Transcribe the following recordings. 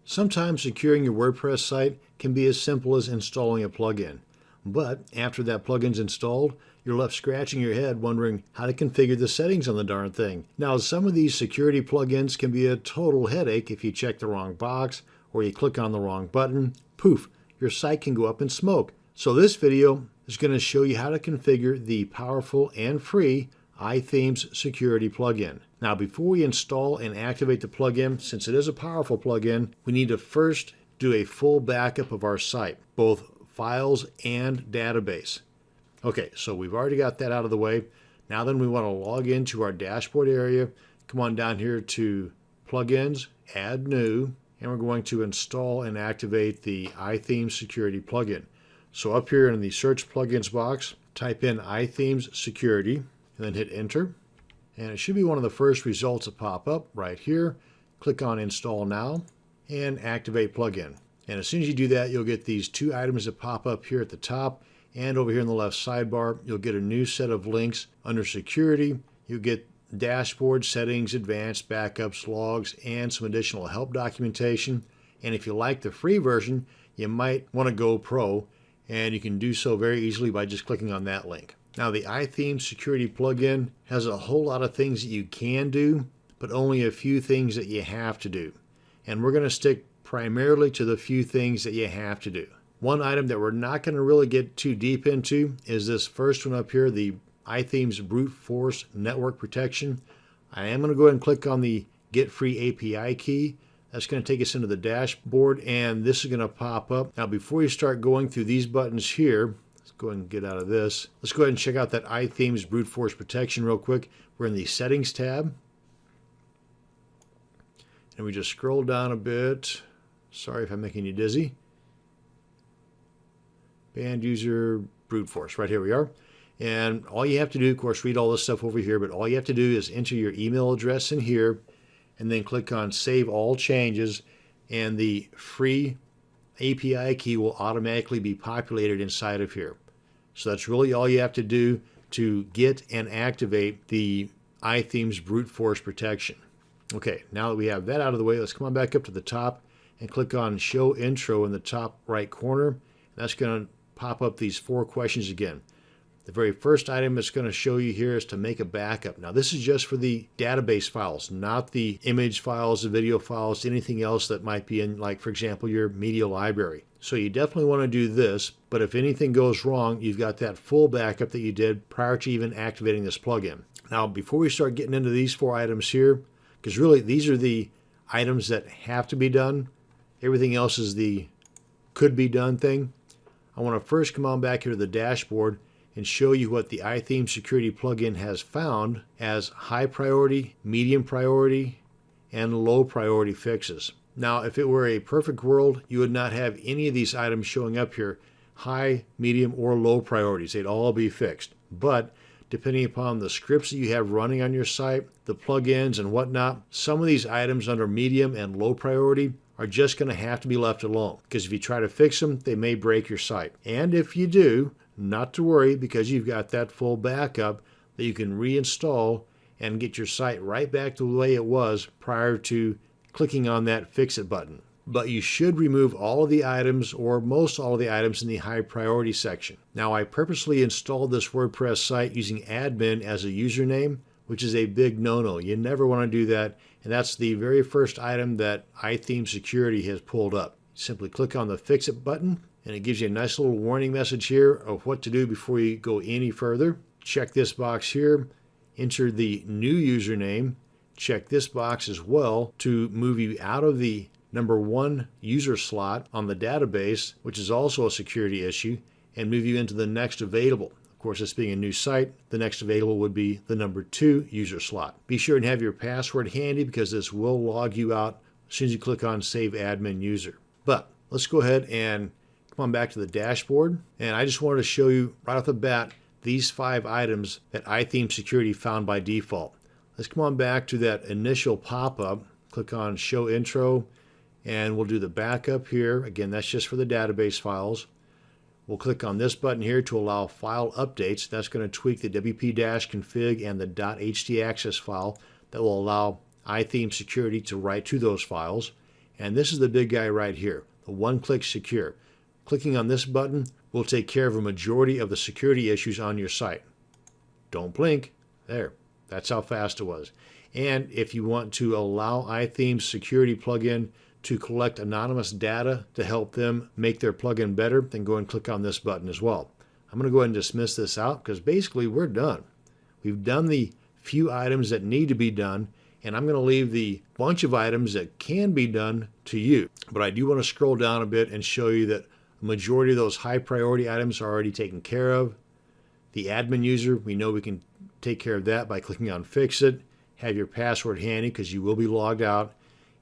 Sometimes securing your WordPress site can be as simple as installing a plugin. But after that plugin's installed, you're left scratching your head wondering how to configure the settings on the darn thing. Now, some of these security plugins can be a total headache if you check the wrong box or you click on the wrong button. Poof, your site can go up in smoke. So this video is going to show you how to configure the powerful and free iThemes security plugin. Now, before we install and activate the plugin, since it is a powerful plugin, we need to first do a full backup of our site, both files and database. Okay, so we've already got that out of the way. Now then, we want to log into our dashboard area. Come on down here to Plugins, Add New, and we're going to install and activate the iThemes security plugin. So up here in the Search Plugins box, type in iThemes Security, and then hit Enter. And it should be one of the first results that pop up right here. Click on Install Now and Activate Plugin. And as soon as you do that, you'll get these two items that pop up here at the top, and over here in the left sidebar, you'll get a new set of links. Under Security, you'll get Dashboard, Settings, Advanced, Backups, Logs, and some additional help documentation. And if you like the free version, you might want to go Pro, and you can do so very easily by just clicking on that link. Now, the iThemes security plugin has a whole lot of things that you can do, but only a few things that you have to do. And we're going to stick primarily to the few things that you have to do. One item that we're not going to really get too deep into is this first one up here, the iThemes Brute Force Network Protection. I am going to go ahead and click on the Get Free API key. That's going to take us into the dashboard, and this is going to pop up. Now, before you start going through these buttons here, let's go ahead and get out of this. Let's go ahead and check out that iThemes Brute Force Protection real quick. We're in the Settings tab. And we just scroll down a bit. Sorry if I'm making you dizzy. Banned user brute force. Right here we are. And all you have to do, of course, read all this stuff over here, but all you have to do is enter your email address in here and then click on Save All Changes, and the free API key will automatically be populated inside of here. So that's really all you have to do to get and activate the iThemes Brute Force Protection. Okay, now that we have that out of the way, let's come on back up to the top and click on Show Intro in the top right corner. And that's going to pop up these 4 questions again. The very first item it's going to show you here is to make a backup. Now, this is just for the database files, not the image files, the video files, anything else that might be in, like, for example, your media library. So you definitely want to do this, but if anything goes wrong, you've got that full backup that you did prior to even activating this plugin. Now, before we start getting into these 4 items here, because really these are the items that have to be done, everything else is the could be done thing. I want to first come on back here to the dashboard and show you what the iThemes security plugin has found as high priority, medium priority, and low priority fixes. Now, if it were a perfect world, you would not have any of these items showing up here, high, medium, or low priorities. They'd all be fixed. But depending upon the scripts that you have running on your site, the plugins and whatnot, some of these items under medium and low priority are just going to have to be left alone, because if you try to fix them, they may break your site. And if you do, not to worry, because you've got that full backup that you can reinstall and get your site right back to the way it was prior to clicking on that Fix It button. But you should remove all of the items, or most all of the items, in the high priority section. Now, I purposely installed this WordPress site using admin as a username, which is a big no-no. You never want to do that, and that's the very first item that iThemes Security has pulled up. Simply click on the Fix It button, and it gives you a nice little warning message here of what to do before you go any further. Check this box here, enter the new username, check this box as well to move you out of the number 1 user slot on the database, which is also a security issue, and move you into the next available. Of course, this being a new site, the next available would be the number 2 user slot. Be sure and have your password handy, because this will log you out as soon as you click on Save Admin User. But let's go ahead and come on back to the dashboard. And I just wanted to show you right off the bat these 5 items that iThemes Security found by default. Let's come on back to that initial pop-up, click on Show Intro, and we'll do the backup here. Again, that's just for the database files. We'll click on this button here to allow file updates. That's going to tweak the wp-config and the .htaccess file that will allow iThemes Security to write to those files. And this is the big guy right here, the one-click secure. Clicking on this button will take care of a majority of the security issues on your site. Don't blink. There. That's how fast it was. And if you want to allow iThemes security plugin to collect anonymous data to help them make their plugin better, then go and click on this button as well. I'm going to go ahead and dismiss this out because basically we're done. We've done the few items that need to be done, and I'm going to leave the bunch of items that can be done to you. But I do want to scroll down a bit and show you that a majority of those high priority items are already taken care of. The admin user, we know we can take care of that by clicking on Fix It. Have your password handy because you will be logged out.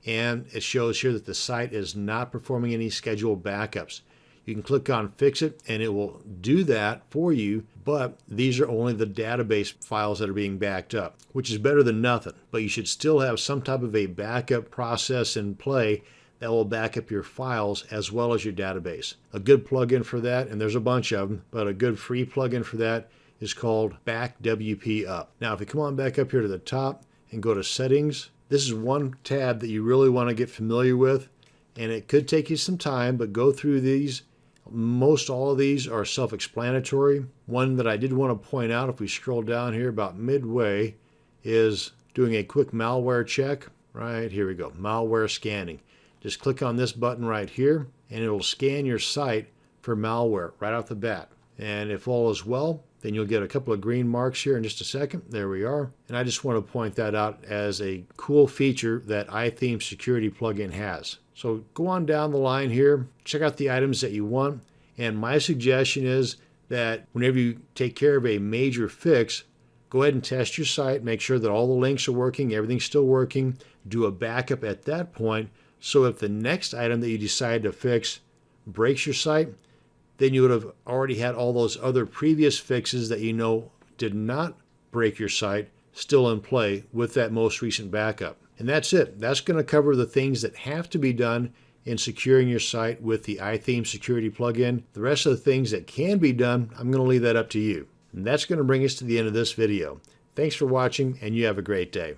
And it shows here that the site is not performing any scheduled backups. You can click on Fix It and it will do that for you, but these are only the database files that are being backed up, which is better than nothing. But you should still have some type of a backup process in play that will back up your files as well as your database. A good plugin for that, and there's a bunch of them, but a good free plugin for that is called BackWP Up. Now, if you come on back up here to the top and go to Settings, this is one tab that you really want to get familiar with, and it could take you some time, but go through these. Most all of these are self-explanatory. One that I did want to point out, if we scroll down here about midway, is doing a quick malware check. Right, here we go, malware scanning. Just click on this button right here, and it'll scan your site for malware right off the bat. And if all is well, then you'll get a couple of green marks here in just a second. There we are. And I just want to point that out as a cool feature that iThemes security plugin has. So go on down the line here, check out the items that you want. And my suggestion is that whenever you take care of a major fix, go ahead and test your site, make sure that all the links are working, everything's still working, do a backup at that point. So if the next item that you decide to fix breaks your site, then you would have already had all those other previous fixes that you know did not break your site still in play with that most recent backup. And that's it. That's going to cover the things that have to be done in securing your site with the iThemes security plugin. The rest of the things that can be done, I'm going to leave that up to you. And that's going to bring us to the end of this video. Thanks for watching, and you have a great day.